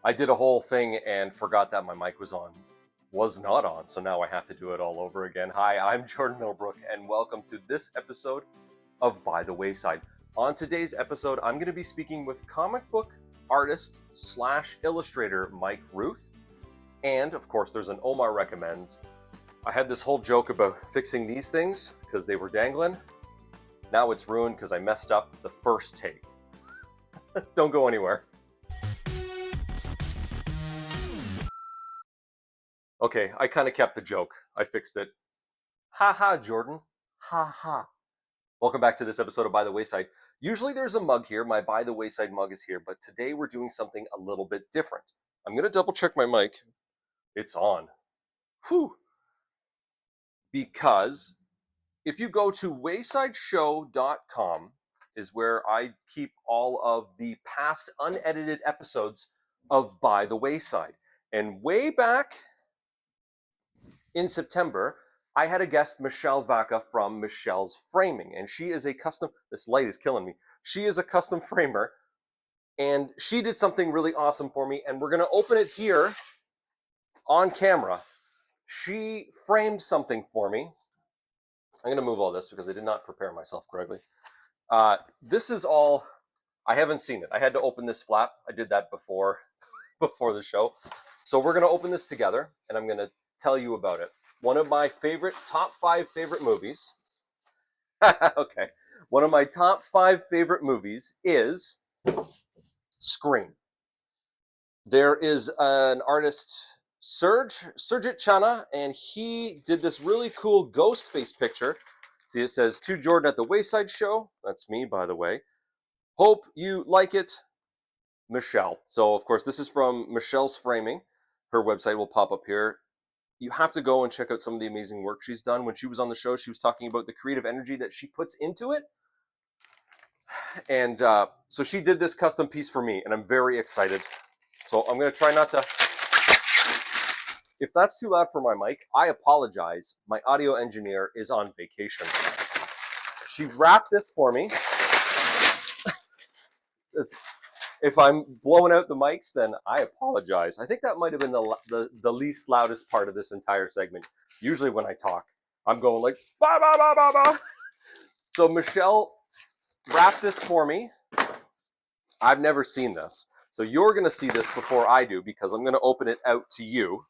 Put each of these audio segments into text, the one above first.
I did a whole thing and forgot that my mic was not on, so now I have to do it all over again. Hi, I'm Jordan Middlebrook, and welcome to this episode of By the Wayside. On today's episode, I'm going to be speaking with comic book artist / illustrator Mike Rooth, and of course there's an Omar Recommends. I had this whole joke about fixing these things because they were dangling. Now it's ruined because I messed up the first take. Don't go anywhere. Okay, I kind of kept the joke. I fixed it. Ha ha, Jordan. Ha ha. Welcome back to this episode of By the Wayside. Usually there's a mug here. My By the Wayside mug is here, but today we're doing something a little bit different. I'm going to double check my mic. It's on. Whew. Because if you go to waysideshow.com is where I keep all of the past unedited episodes of By the Wayside. And way back in September, I had a guest, Michelle Vaca from Michelle's Framing, and she is a custom, this light is killing me. She is a custom framer, and she did something really awesome for me, and we're gonna open it here on camera. She framed something for me. I'm gonna move all this because I did not prepare myself correctly. This is all, I haven't seen it. I had to open this flap. I did that before the show. So we're gonna open this together, and I'm gonna tell you about it. One of my top 5 favorite movies. Okay. One of my top 5 favorite movies is Scream. There is an artist, Surjit Chana, and he did this really cool ghost face picture. See, it says, "To Jordan at the Wayside Show." That's me, by the way. "Hope you like it, Michelle." So, of course, this is from Michelle's Framing. Her website will pop up here. You have to go and check out some of the amazing work she's done. When she was on the show, she was talking about the creative energy that she puts into it. And so she did this custom piece for me, and I'm very excited. So I'm going to try not to... If that's too loud for my mic, I apologize. My audio engineer is on vacation. She wrapped this for me. If I'm blowing out the mics, then I apologize. I think that might have been the least loudest part of this entire segment. Usually when I talk, I'm going like, ba ba ba ba ba. So Michelle wrapped this for me. I've never seen this. So you're going to see this before I do because I'm going to open it out to you.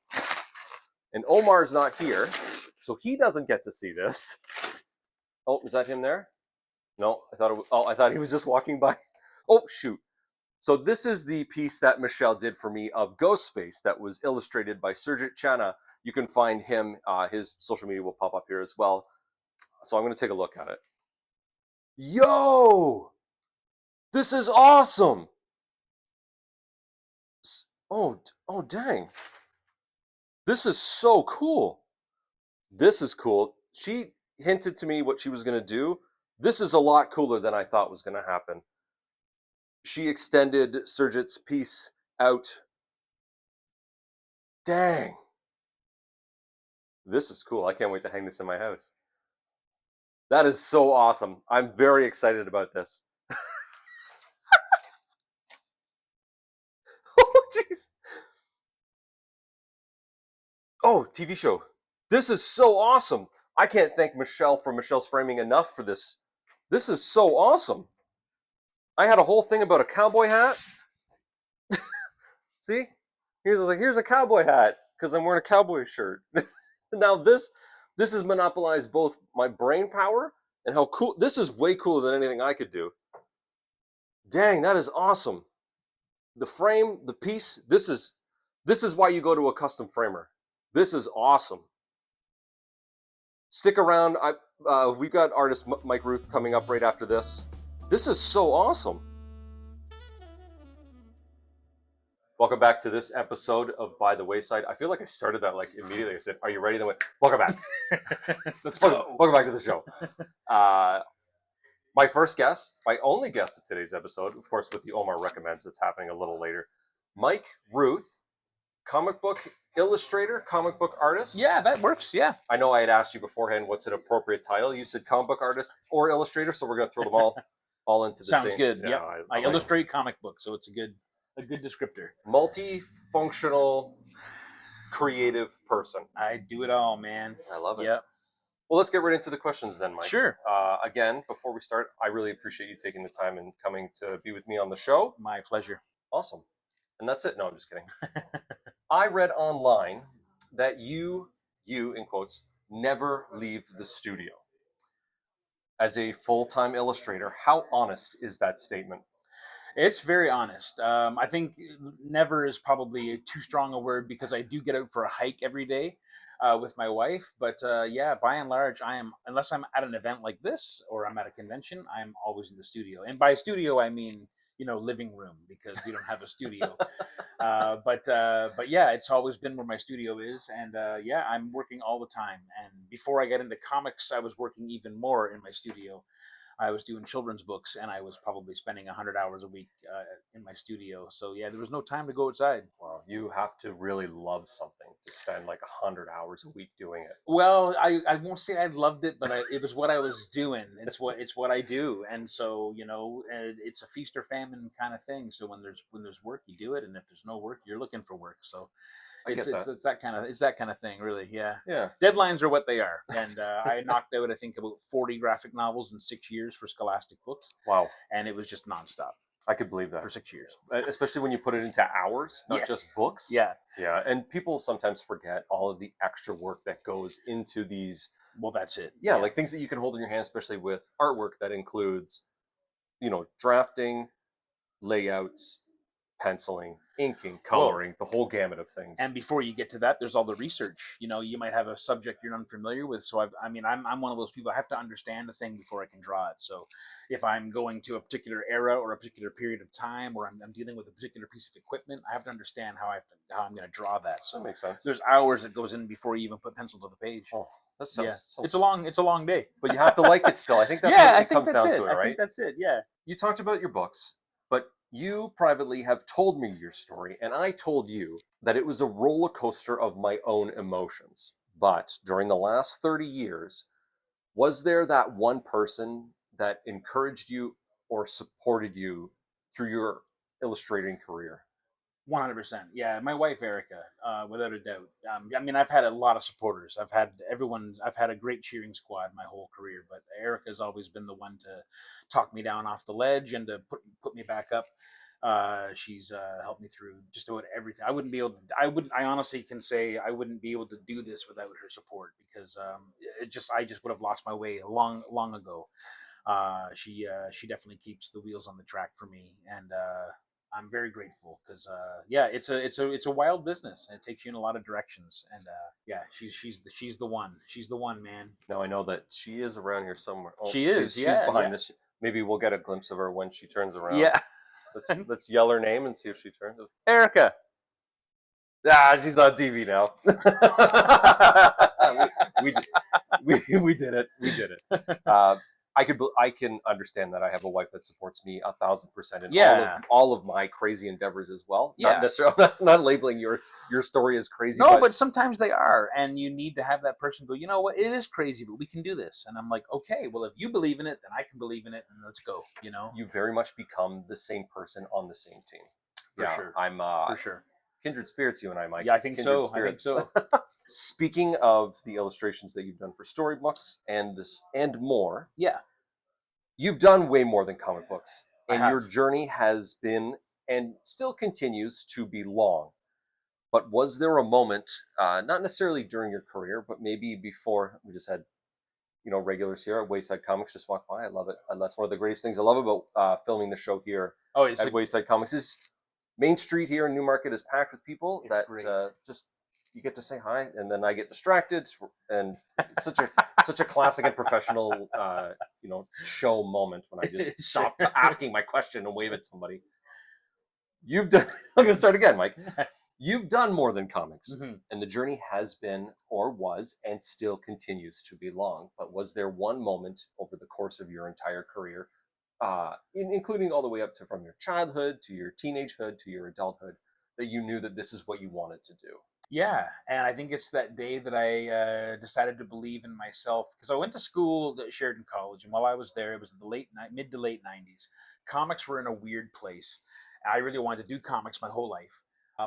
And Omar's not here, so he doesn't get to see this. Oh, is that him there? No, I thought he was just walking by. Oh, shoot. So this is the piece that Michelle did for me of Ghostface that was illustrated by Surjit Chana. You can find him, his social media will pop up here as well. So I'm going to take a look at it. Yo! This is awesome! Oh, dang. This is so cool. This is cool. She hinted to me what she was going to do. This is a lot cooler than I thought was going to happen. She extended Surjit's piece out. Dang. This is cool. I can't wait to hang this in my house. That is so awesome. I'm very excited about this. Oh, jeez. Oh, TV show. This is so awesome. I can't thank Michelle for Michelle's Framing enough for this. This is so awesome. I had a whole thing about a cowboy hat. See? Here's a cowboy hat because I'm wearing a cowboy shirt. Now this has monopolized both my brain power and how cool. This is way cooler than anything I could do. Dang, that is awesome. The frame, the piece, this is why you go to a custom framer. This is awesome. Stick around. We've got artist Mike Rooth coming up right after this. This is so awesome. Welcome back to this episode of By the Wayside. I feel like I started that like immediately. I said, "Are you ready?" Then went, "Welcome back." Let's go. Welcome back to the show. My first guest, my only guest of today's episode, of course, with the Omar Recommends that's happening a little later, Mike Rooth, comic book illustrator, comic book artist. Yeah, that works. Yeah. I know I had asked you beforehand what's an appropriate title. You said comic book artist or illustrator, so we're going to throw them all into the same. Sounds good. Yeah, I illustrate comic books, so it's a good A good descriptor. Multifunctional, creative person. I do it all, man. I love it. Yep. Well, let's get right into the questions then, Mike. Sure. Again, before we start, I really appreciate you taking the time and coming to be with me on the show. My pleasure. Awesome. And that's it. No, I'm just kidding. I read online that you in quotes, never leave the studio. As a full-time illustrator, how honest is that statement? It's very honest. I think never is probably too strong a word because I do get out for a hike every day with my wife. But yeah, by and large, I am, unless I'm at an event like this or I'm at a convention, I'm always in the studio. And by studio, I mean, living room because we don't have a studio. But yeah, it's always been where my studio is. And yeah, I'm working all the time. And before I got into comics, I was working even more in my studio. I was doing children's books, and I was probably spending 100 hours a week in my studio. So yeah, there was no time to go outside. Wow, you have to really love something to spend like 100 hours a week doing it. Well, I won't say I loved it, but it was what I was doing. It's what I do, and so it's a feast or famine kind of thing. So when there's work, you do it, and if there's no work, you're looking for work. So I get that. it's that kind of thing, really. Yeah. Yeah. Deadlines are what they are, and I knocked out I think about 40 graphic novels in 6 years for Scholastic Books, Wow. and it was just nonstop I could believe that. for 6 years. Especially when you put it into hours, not Yes. just books. Yeah. Yeah. And people sometimes forget all of the extra work that goes into these. Well, that's it. Yeah, like things that you can hold in your hand, especially with artwork that includes, drafting, layouts, penciling, inking, coloring, the whole gamut of things. And before you get to that, there's all the research. You might have a subject you're unfamiliar with. So I'm one of those people. I have to understand a thing before I can draw it. So if I'm going to a particular era or a particular period of time, or I'm dealing with a particular piece of equipment, I have to understand how I'm going to draw that. So that makes sense. There's hours that goes in before you even put pencil to the page. Oh, that sounds. It's a long day. But you have to like it still. I think that's what it comes down to, right? I think that's it. Yeah. You talked about your books, but you privately have told me your story, and I told you that it was a roller coaster of my own emotions. But during the last 30 years, was there that one person that encouraged you or supported you through your illustrating career? 100%. Yeah, my wife Erica, without a doubt. I've had a lot of supporters. I've had everyone. I've had a great cheering squad my whole career, but Erica's always been the one to talk me down off the ledge and to put me back up. She's helped me through just about everything. I wouldn't be able to. I honestly can say I wouldn't be able to do this without her support because I just would have lost my way long ago. She definitely keeps the wheels on the track for me, and I'm very grateful because yeah, it's a wild business and it takes you in a lot of directions. And yeah, she's the one. She's the one, man. Now I know that she is around here somewhere. Oh, she is. She's behind this. Maybe we'll get a glimpse of her when she turns around. Yeah. Let's yell her name and see if she turns. Erica. She's on TV now. we did it. We did it. I can understand that I have a wife that supports me 1,000% in all of my crazy endeavors as well. Yeah. Not necessarily. I'm not labeling your story as crazy. No, but sometimes they are, and you need to have that person go. You know what? It is crazy, but we can do this. And I'm like, okay, well, if you believe in it, then I can believe in it, and let's go. You very much become the same person on the same team. For sure. I'm for sure. Kindred spirits, you and I, Mike. Yeah, I think so. Speaking of the illustrations that you've done for storybooks and more. Yeah. You've done way more than comic books, and your journey has been and still continues to be long. But was there a moment, not necessarily during your career, but maybe before? We just had, regulars here at Wayside Comics just walk by. I love it. And that's one of the greatest things I love about filming the show here at Wayside Comics is Main Street here in Newmarket is packed with people that just you get to say hi, and then I get distracted, and it's such a classic and professional, show moment when I just stop asking my question and wave at somebody. You've done. I'm going to start again, Mike. You've done more than comics, and the journey has been, or was, and still continues to be long. But was there one moment over the course of your entire career, including all the way up to from your childhood to your teenagehood to your adulthood, that you knew that this is what you wanted to do? Yeah, and I think it's that day that I decided to believe in myself because I went to school at Sheridan College, and while I was there, it was mid to late '90s. Comics were in a weird place, I really wanted to do comics my whole life.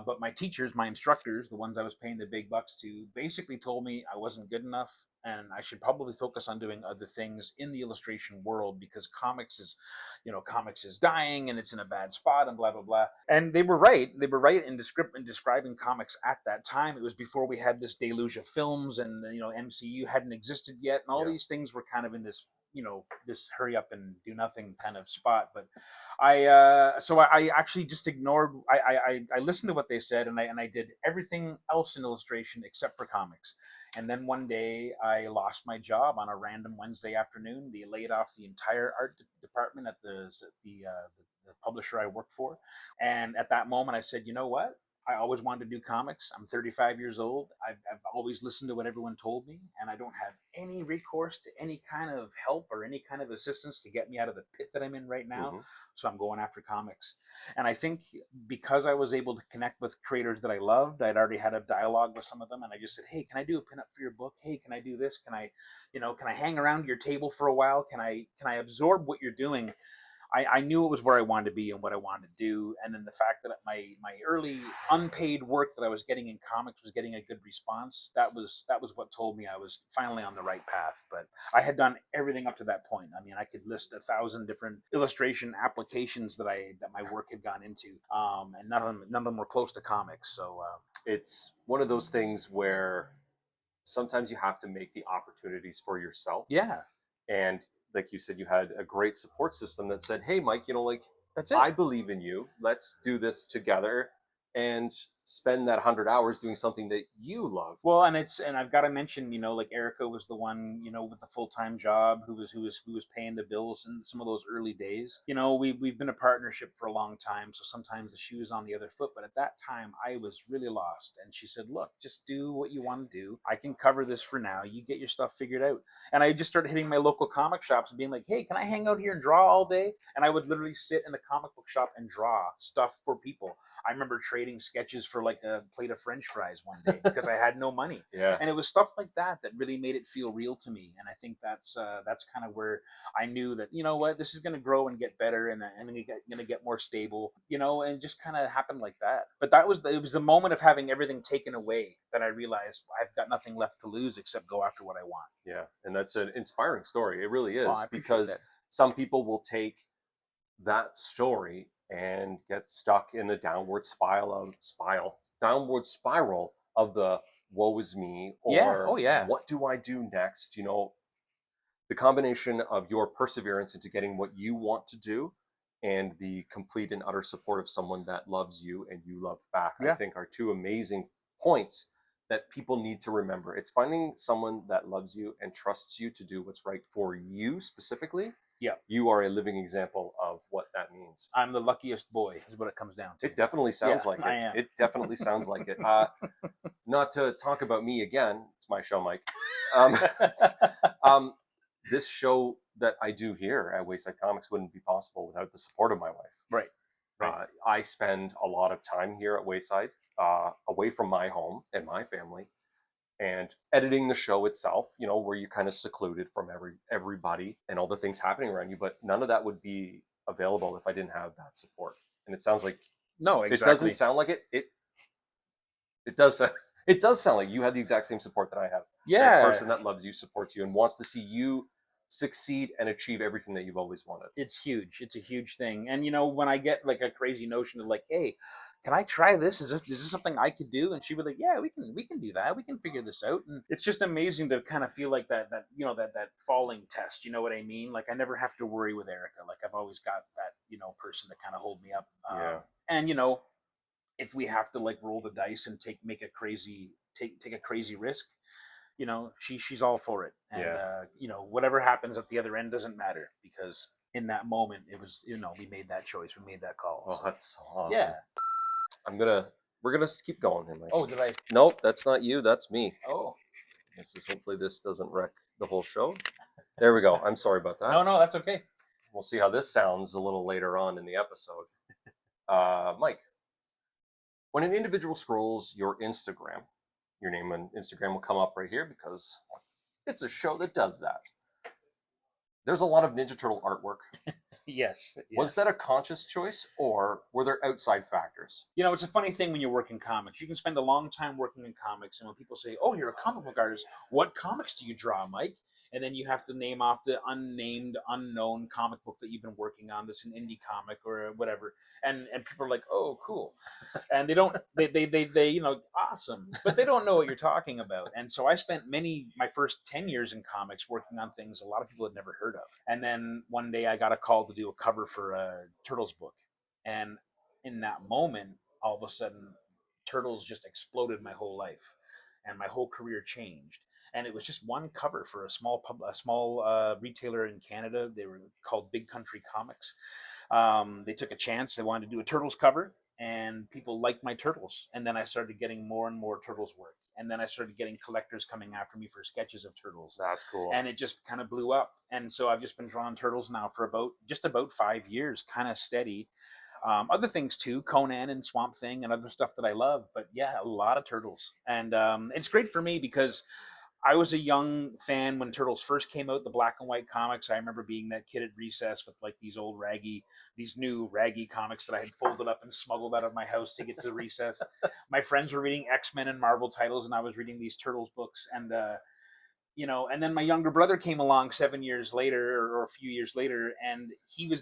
But my teachers, my instructors, the ones I was paying the big bucks to, basically told me I wasn't good enough and I should probably focus on doing other things in the illustration world because comics is dying and it's in a bad spot and blah blah blah. And they were right. They were right in describing comics at that time. It was before we had this deluge of films and MCU hadn't existed yet, and all Yeah. these things were kind of in this this hurry up and do nothing kind of spot. But I actually just ignored. I listened to what they said, and I did everything else in illustration except for comics. And then one day I lost my job on a random Wednesday afternoon. They laid off the entire art department at the publisher I worked for. And at that moment, I said, you know what? I always wanted to do comics. I'm 35 years old. I've always listened to what everyone told me, and I don't have any recourse to any kind of help or any kind of assistance to get me out of the pit that I'm in right now. Mm-hmm. So I'm going after comics. And I think because I was able to connect with creators that I loved, I'd already had a dialogue with some of them, and I just said, "Hey, can I do a pinup for your book? Hey, can I do this? Can I hang around your table for a while? Can I absorb what you're doing?" I knew it was where I wanted to be and what I wanted to do. And then the fact that my early unpaid work that I was getting in comics was getting a good response, that was what told me I was finally on the right path. But I had done everything up to that point. I mean, I could list 1,000 different illustration applications that my work had gone into, and none of them were close to comics. So It's one of those things where sometimes you have to make the opportunities for yourself. yeah, And like you said, you had a great support system that said, "Hey, Mike, like that's it. I believe in you. Let's do this together and spend that 100 hours doing something that you love." Well, and I've got to mention, like Erica was the one, with the full time job who was paying the bills in some of those early days. We've been a partnership for a long time, so sometimes the shoe is on the other foot. But at that time, I was really lost, and she said, "Look, just do what you want to do. I can cover this for now. You get your stuff figured out." And I just started hitting my local comic shops and being like, "Hey, can I hang out here and draw all day?" And I would literally sit in the comic book shop and draw stuff for people. I remember trading sketches for like a plate of French fries one day because I had no money, Yeah. and it was stuff like that that really made it feel real to me. And I think that's kind of where I knew that this is going to grow and get better, and going to get more stable, and it just kind of happened like that. But it was the moment of having everything taken away that I realized I've got nothing left to lose except go after what I want. Yeah. And that's an inspiring story. It really Oh, is, I appreciate because that. some people will take that story and get stuck in the downward spiral of the woe is me, Yeah. or Oh, yeah. what do I do next? The combination of your perseverance into getting what you want to do and the complete and utter support of someone that loves you and you love back, I Yeah. think, are two amazing points that people need to remember. It's finding someone that loves you and trusts you to do what's right for you specifically. Yeah. You are a living example of what that means. I'm the luckiest boy, is what it comes down to. It definitely sounds like I it. am. It definitely sounds like it. Not to talk about me again. It's my show, Mike. Um, um, this show that I do here at Wayside Comics wouldn't be possible without the support of my wife. Right. I spend a lot of time here at Wayside, away from my home and my family, and editing the show itself. Where you're kind of secluded from everybody and all the things happening around you. But none of that would be available if I didn't have that support. And it sounds like No, it doesn't exactly. sound like it. It does. It does sound like you have the exact same support that I have. That Yeah. person that loves you, supports you, and wants to see you succeed and achieve everything that you've always wanted. It's huge. It's a huge thing. And when I get like a crazy notion of like, hey, can I try this? Is this something I could do? And she'd be like, yeah, we can do that. We can figure this out. And it's just amazing to kind of feel like that falling test. You know what I mean? Like I never have to worry with Erica. Like I've always got that person to kind of hold me up. Yeah. And if we have to like roll the dice and take a crazy risk, she's all for it. And whatever happens at the other end doesn't matter, because in that moment it was, we made that choice, we made that call. Oh, So, that's awesome. yeah. We're gonna keep going here, Mike. Oh, did I? Nope, that's not you. That's me. Oh, Hopefully this doesn't wreck the whole show. There we go. I'm sorry about that. no, that's okay. We'll see how this sounds a little later on in the episode. Mike, when an individual scrolls your Instagram, your name on Instagram will come up right here because it's a show that does that. There's a lot of Ninja Turtle artwork. Yes, Was yes. that a conscious choice, or were there outside factors? It's a funny thing when you work in comics. You can spend a long time working in comics, and when people say, "Oh, you're a comic book artist. What comics do you draw, Mike?" And then you have to name off the unnamed, unknown comic book that you've been working on that's an indie comic or whatever. And people are like, "Oh, cool." And they don't they awesome, but they don't know what you're talking about. And so I spent my first 10 years in comics working on things a lot of people had never heard of. And then one day I got a call to do a cover for a Turtles book, and in that moment, all of a sudden, Turtles just exploded my whole life, and my whole career changed. And it was just one cover for a small retailer in Canada. They were called Big Country Comics. They took a chance. They wanted to do a Turtles cover, and people liked my Turtles. And then I started getting more and more Turtles work. And then I started getting collectors coming after me for sketches of Turtles. That's cool. And it just kind of blew up. And so I've just been drawing Turtles now for about 5 years, kind of steady. Other things too, Conan and Swamp Thing and other stuff that I love. But yeah, a lot of Turtles. And it's great for me because I was a young fan when Turtles first came out, the black and white comics. I remember being that kid at recess with like these new raggy comics that I had folded up and smuggled out of my house to get to recess. My friends were reading X-Men and Marvel titles, and I was reading these Turtles books. And then my younger brother came along 7 years later or a few years later, and he was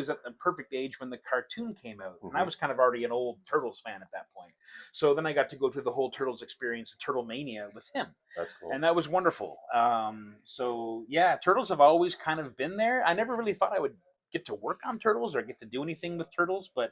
at the perfect age when the cartoon came out. And I was kind of already an old Turtles fan at that point. So then I got to go through the whole Turtles experience, the Turtle Mania with him. That's cool. And that was wonderful. So yeah, Turtles have always kind of been there. I never really thought I would get to work on Turtles or get to do anything with Turtles, but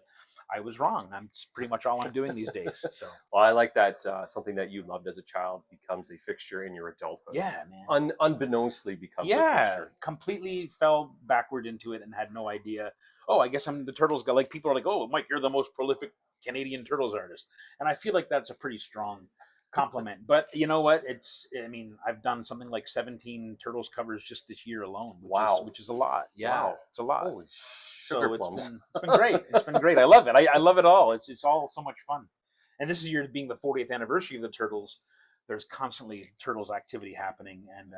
I was wrong. It's pretty much all I'm doing these days. So Well, I like that something that you loved as a child becomes a fixture in your adulthood. yeah, man. Unbeknownstly becomes a Yeah, fixture. completely fell backward into it and had no idea. Oh, I guess I'm the Turtles guy. Like people are like, "Oh, Mike, you're the most prolific Canadian Turtles artist," and I feel like that's a pretty strong compliment. But you know what? I mean, I've done something like 17 Turtles covers just this year alone, Wow. which is a lot. Yeah, Wow. it's a lot. Holy sugar So plums. it's been great. It's been great. I love it. I love it all. It's all so much fun. And this year being the 40th anniversary of the Turtles, there's constantly Turtles activity happening, and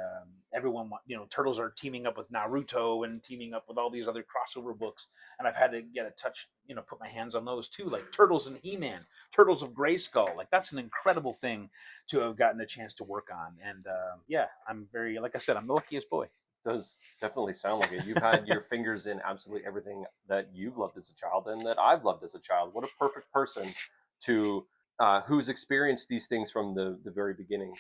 everyone, Turtles are teaming up with Naruto and teaming up with all these other crossover books, and I've had to get a touch, put my hands on those too, like Turtles and He-Man, Turtles of Grayskull. Like that's an incredible thing to have gotten a chance to work on, and yeah, I'm very, like I said, I'm the luckiest boy. Does definitely sound like it. You've had your fingers in absolutely everything that you've loved as a child and that I've loved as a child. What a perfect person to who's experienced these things from the very beginning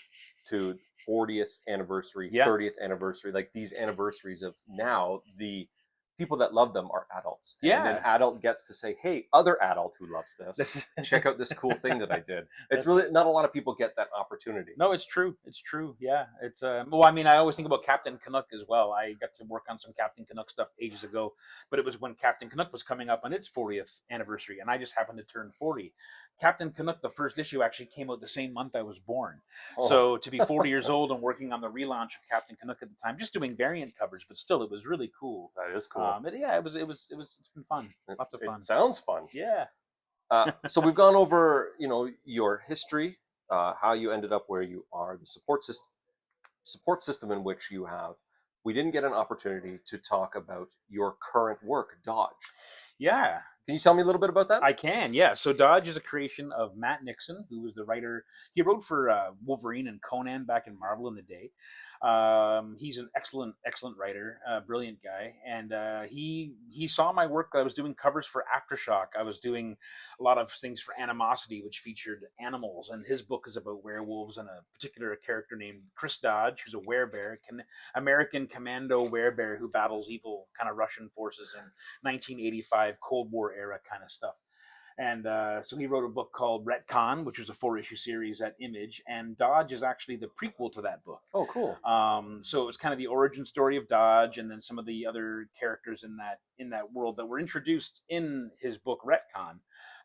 to 40th anniversary, Yeah. 30th anniversary, like these anniversaries of now the people that love them are adults. And Yeah. an adult gets to say, hey, other adult who loves this, check out this cool thing that I did. It's really not a lot of people get that opportunity. No, it's true. It's true. Yeah. It's well, I mean, I always think about Captain Canuck as well. I got to work on some Captain Canuck stuff ages ago, but it was when Captain Canuck was coming up on its 40th anniversary, and I just happened to turn 40. Captain Canuck, the first issue, actually came out the same month I was born. Oh. So to be 40 years old and working on the relaunch of Captain Canuck at the time, just doing variant covers, but still, it was really cool. That is cool. Yeah, it's been fun. Lots of fun. It sounds fun. Yeah. So we've gone over, your history, how you ended up where you are, the support system in which you have. We didn't get an opportunity to talk about your current work, Dodge. Yeah. Can you tell me a little bit about that? I can, yeah. So Dodge is a creation of Matt Nixon, who was the writer. He wrote for Wolverine and Conan back in Marvel in the day. He's an excellent writer, brilliant guy, and he saw my work. I was doing covers for Aftershock. I was doing a lot of things for Animosity, which featured animals, and his book is about werewolves and a particular character named Chris Dodge, who's a werebear, American commando werebear who battles evil kind of Russian forces in 1985 Cold War era kind of stuff. And so he wrote a book called Retcon, which was a 4-issue series at Image, and Dodge is actually the prequel to that book. Oh, cool. So it was kind of the origin story of Dodge, and then some of the other characters in that world that were introduced in his book Retcon.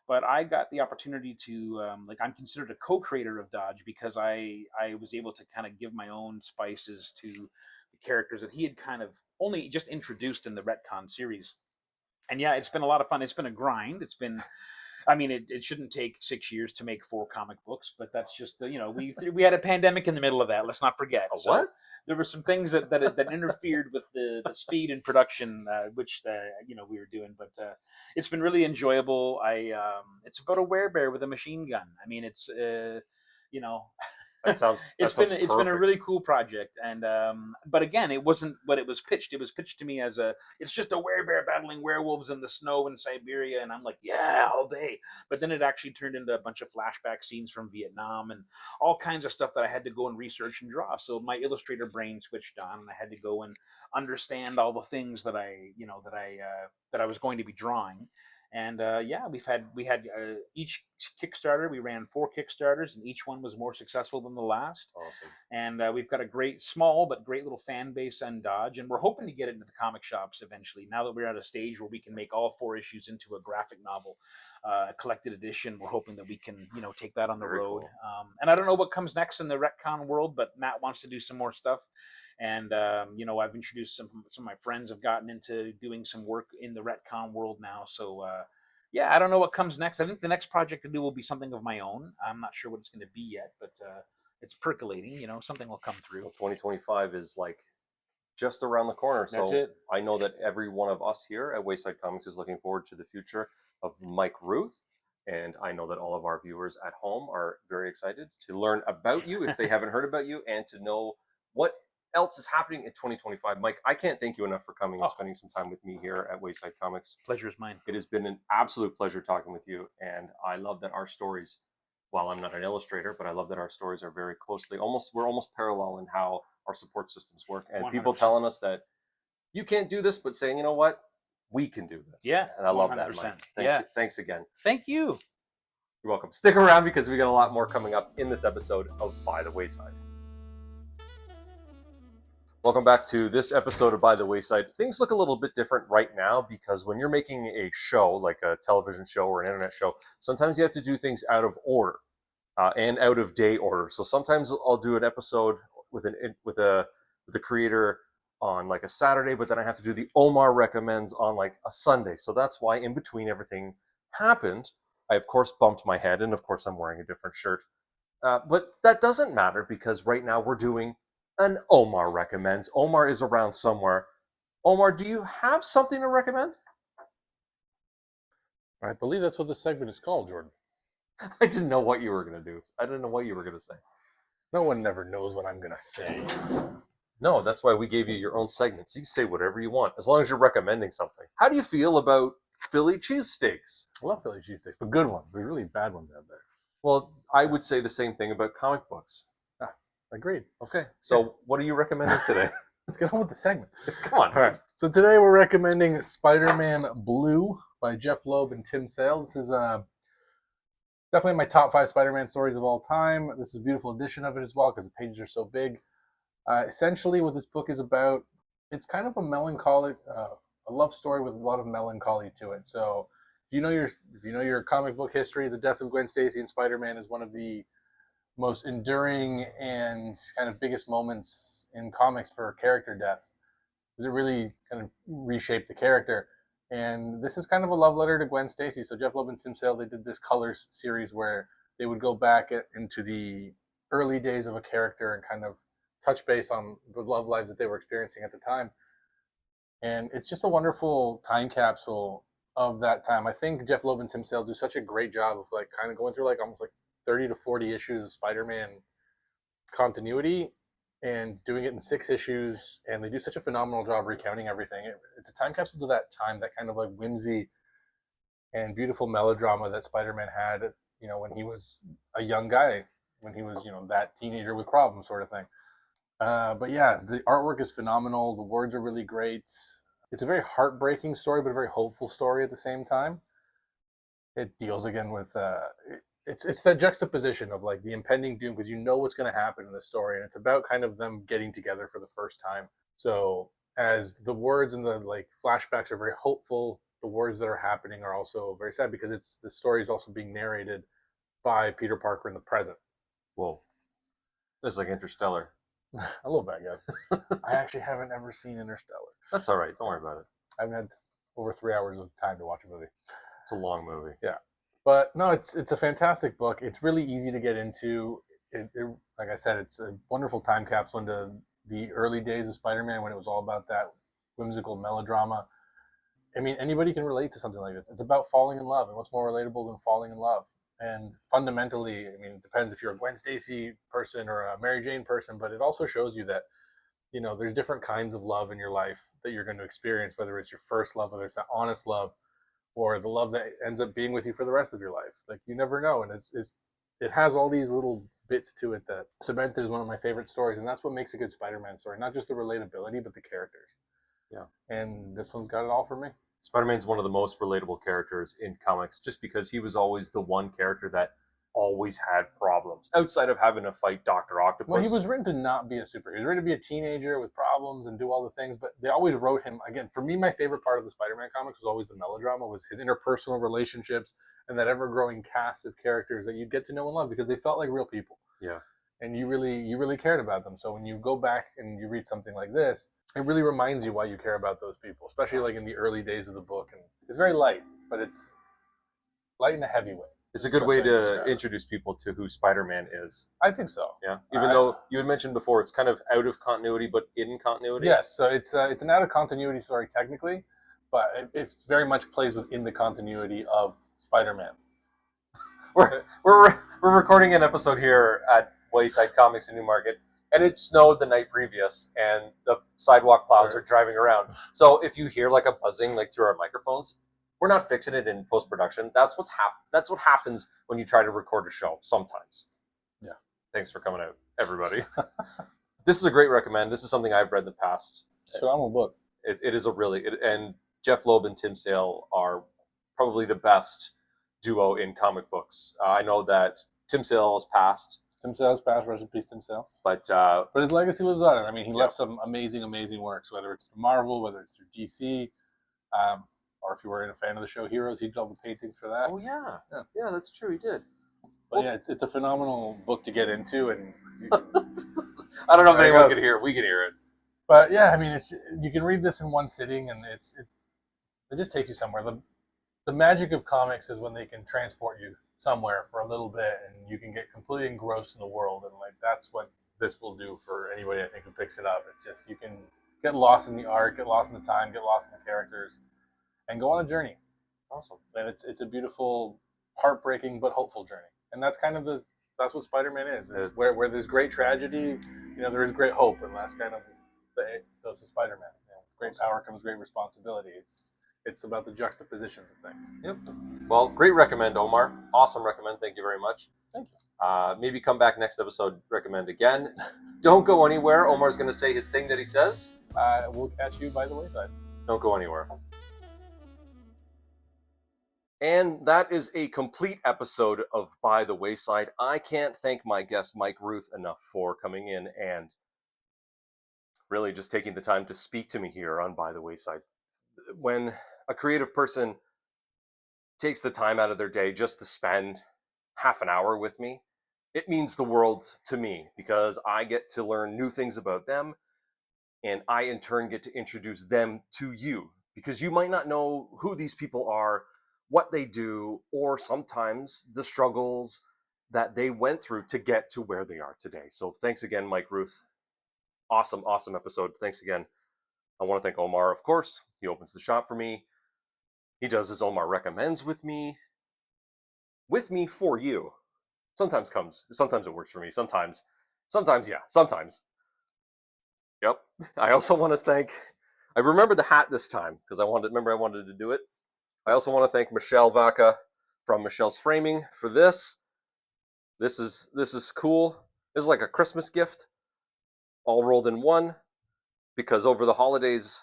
But I got the opportunity to I'm considered a co-creator of Dodge because I was able to kind of give my own spices to the characters that he had kind of only just introduced in the Retcon series. And yeah, it's been a lot of fun. It's been a grind. It's been I mean, it shouldn't take 6 years to make 4 comic books, but that's just we had a pandemic in the middle of that. Let's not forget. A So what? there were some things that interfered with the speed in production, which we were doing. But it's been really enjoyable. It's about a werebear with a machine gun. I mean, it's you know That sounds it's been a perfect. really cool project, and but again, it wasn't what it was pitched. It was pitched to me as it's just a werebear battling werewolves in the snow in Siberia, and I'm like, yeah, all day. But then it actually turned into a bunch of flashback scenes from Vietnam and all kinds of stuff that I had to go and research and draw. So my illustrator brain switched on, and I had to go and understand all the things that I was going to be drawing. And yeah, we had each Kickstarter. We ran 4 Kickstarters, and each one was more successful than the last. Awesome. And we've got a great, small but great little fan base in Dodge, and we're hoping to get it into the comic shops eventually. Now that we're at a stage where we can make all 4 issues into a graphic novel, collected edition, we're hoping that we can, take that on the Very road. cool. And I don't know what comes next in the retcon world, but Matt wants to do some more stuff. And I've introduced some of my friends have gotten into doing some work in the retcon world now. So yeah, I don't know what comes next. I think the next project to do will be something of my own. I'm not sure what it's going to be yet, but it's percolating. Something will come through. Well, 2025 is like just around the corner. That's So it. I know that every one of us here at Wayside Comics is looking forward to the future of Mike Rooth. And I know that all of our viewers at home are very excited to learn about you if they haven't heard about you, and to know what else is happening in 2025. Mike, I can't thank you enough for coming and spending some time with me here at Wayside Comics. Pleasure is mine. It has been an absolute pleasure talking with you. And I love that our stories, while I'm not an illustrator, but I love that our stories are very closely, we're almost parallel in how our support systems work. And 100%. People telling us that you can't do this, but saying, you know what, we can do this. Yeah, and I love 100%. that, Mike. Thanks again. Thank you. You're welcome. Stick around because we got a lot more coming up in this episode of By the Wayside. Welcome back to this episode of By the Wayside. Things look a little bit different right now because when you're making a show, like a television show or an internet show, sometimes you have to do things out of order and out of day order. So sometimes I'll do an episode with a creator on like a Saturday, but then I have to do the Omar recommends on like a Sunday. So that's why in between everything happened, I of course bumped my head, and of course I'm wearing a different shirt. But that doesn't matter because right now we're doing an Omar recommends. Omar is around somewhere. Omar, do you have something to recommend? I believe that's what this segment is called, Jordan. I didn't know what you were going to do. I didn't know what you were going to say. No one never knows what I'm going to say. No, that's why we gave you your own segments. You can say whatever you want, as long as you're recommending something. How do you feel about Philly cheesesteaks? I love Philly cheesesteaks, but good ones. There's really bad ones out there. Well, I would say the same thing about comic books. Agreed. Okay, so what are you recommending today? Let's get on with the segment. Come on. All right. So today we're recommending Spider-Man Blue by Jeff Loeb and Tim Sale. This is definitely my top 5 Spider-Man stories of all time. This is a beautiful edition of it as well because the pages are so big. Essentially, what this book is about, it's kind of a melancholic, a love story with a lot of melancholy to it. So if you know your comic book history, the death of Gwen Stacy and Spider-Man is one of the most enduring and kind of biggest moments in comics for character deaths, because it really kind of reshaped the character. And this is kind of a love letter to Gwen Stacy. So Jeff Loeb and Tim Sale, they did this Colors series where they would go back into the early days of a character and kind of touch base on the love lives that they were experiencing at the time. And it's just a wonderful time capsule of that time. I think Jeff Loeb and Tim Sale do such a great job of like kind of going through like almost like 30 to 40 issues of Spider-Man continuity and doing it in 6 issues. And they do such a phenomenal job recounting everything. It's a time capsule to that time, that kind of like whimsy and beautiful melodrama that Spider-Man had, when he was a young guy, when he was, that teenager with problems sort of thing. But yeah, the artwork is phenomenal. The words are really great. It's a very heartbreaking story, but a very hopeful story at the same time. It deals again with it's that juxtaposition of like the impending doom, because you know what's going to happen in the story, and it's about kind of them getting together for the first time. So as the words and the like flashbacks are very hopeful, the words that are happening are also very sad because the story is also being narrated by Peter Parker in the present. Whoa, this is like Interstellar. A little bit, I guess. I actually haven't ever seen Interstellar. That's all right. Don't worry about it. I haven't had over 3 hours of time to watch a movie. It's a long movie. Yeah. But no, it's a fantastic book. It's really easy to get into. Like I said, it's a wonderful time capsule into the early days of Spider-Man when it was all about that whimsical melodrama. I mean, anybody can relate to something like this. It's about falling in love, and what's more relatable than falling in love? And fundamentally, I mean, it depends if you're a Gwen Stacy person or a Mary Jane person, but it also shows you that there's different kinds of love in your life that you're going to experience, whether it's your first love, whether it's that honest love, or the love that ends up being with you for the rest of your life. Like you never know, and it has all these little bits to it that cement it as one of my favorite stories, and that's what makes a good Spider-Man story. Not just the relatability, but the characters. Yeah. And this one's got it all for me. Spider-Man's one of the most relatable characters in comics just because he was always the one character that always had problems outside of having to fight Dr. Octopus. Well, he was written to not be a superhero. He was written to be a teenager with problems and do all the things, but they always wrote him, again, for me, my favorite part of the Spider-Man comics was always the melodrama, was his interpersonal relationships and that ever-growing cast of characters that you'd get to know and love because they felt like real people. Yeah. And you really cared about them. So when you go back and you read something like this, it really reminds you why you care about those people, especially like in the early days of the book. And it's very light, but it's light in a heavy way. It's a good way to introduce people to who Spider-Man is. I think so. Yeah. Even though you had mentioned before, it's kind of out of continuity, but in continuity. Yes. So it's an out of continuity story technically, but it very much plays within the continuity of Spider-Man. We're recording an episode here at Wayside Comics in Newmarket, and it snowed the night previous, and the sidewalk plows are driving around. So if you hear like a buzzing like through our microphones, we're not fixing it in post-production. That's what happens when you try to record a show sometimes. Yeah. Thanks for coming out, everybody. This is a great recommend. This is something I've read in the past. It's a phenomenal book. It is and Jeff Loeb and Tim Sale are probably the best duo in comic books. I know that Tim Sale has passed. Tim Sale's passed, rest in peace, Tim Sale. But his legacy lives on. I mean, he left some amazing, amazing works, whether it's through Marvel, whether it's through DC, or if you were a fan of the show Heroes, he did all the paintings for that. Oh yeah, that's true. He did. But yeah, it's a phenomenal book to get into, and I don't know if anyone can hear it. We can hear it. But yeah, I mean, you can read this in one sitting, and it just takes you somewhere. The magic of comics is when they can transport you somewhere for a little bit, and you can get completely engrossed in the world, and like that's what this will do for anybody I think who picks it up. It's just you can get lost in the art, get lost in the time, get lost in the characters, and go on a journey. Awesome. And it's a beautiful, heartbreaking but hopeful journey, and that's kind of that's what Spider-Man is. It's where there's great tragedy, there is great hope, and that's kind of so it's a Spider-Man. Great power comes great responsibility. It's about the juxtapositions of things. Yep. Well, great recommend, Omar. Awesome recommend. Thank you very much. Thank you. Maybe come back next episode, recommend again. Don't go anywhere. Omar's going to say his thing that he says. We'll catch you by the wayside. Don't go anywhere. And that is a complete episode of By the Wayside. I can't thank my guest, Mike Rooth, enough for coming in and really just taking the time to speak to me here on By the Wayside. When a creative person takes the time out of their day just to spend half an hour with me, it means the world to me because I get to learn new things about them, and I in turn get to introduce them to you because you might not know who these people are, what they do, or sometimes the struggles that they went through to get to where they are today. So thanks again, Mike Rooth. Awesome episode. Thanks again. I want to thank Omar, of course. He opens the shop for me. He does his Omar Recommends with me for you. Sometimes it works for me. Sometimes. Yep. I also want to thank, I remember the hat this time because I wanted to do it. I also want to thank Michelle Vaca from Michelle's Framing for this. This is cool. This is like a Christmas gift all rolled in one. Because over the holidays,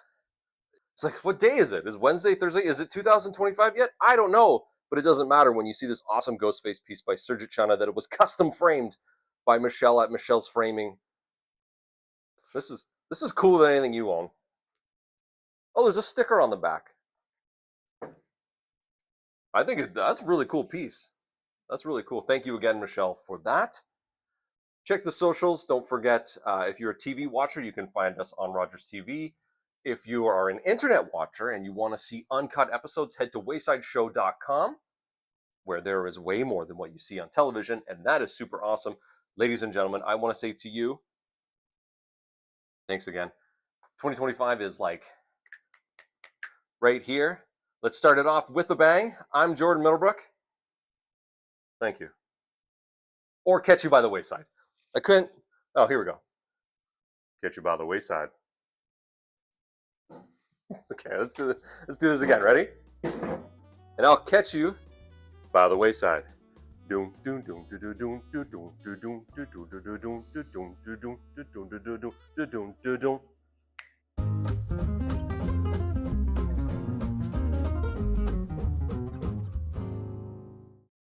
it's like, what day is it? Is Wednesday, Thursday? Is it 2025 yet? I don't know. But it doesn't matter when you see this awesome Ghostface piece by Sergio Chana that it was custom framed by Michelle at Michelle's Framing. This is cooler than anything you own. Oh, there's a sticker on the back. I think that's a really cool piece. That's really cool. Thank you again, Michelle, for that. Check the socials. Don't forget, if you're a TV watcher, you can find us on Rogers TV. If you are an internet watcher and you want to see uncut episodes, head to waysideshow.com. where there is way more than what you see on television, and that is super awesome. Ladies and gentlemen, I want to say to you, thanks again. 2025 is like right here. Let's start it off with a bang. I'm Jordan Middlebrook. Thank you. Or catch you by the wayside. I couldn't. Oh, here we go. Catch you by the wayside. Okay, let's do this again. Ready? And I'll catch you by the wayside. Doom doom doom doom doom doom doom doom doom doom doom doom doom doom doom doom doom doom doom doom.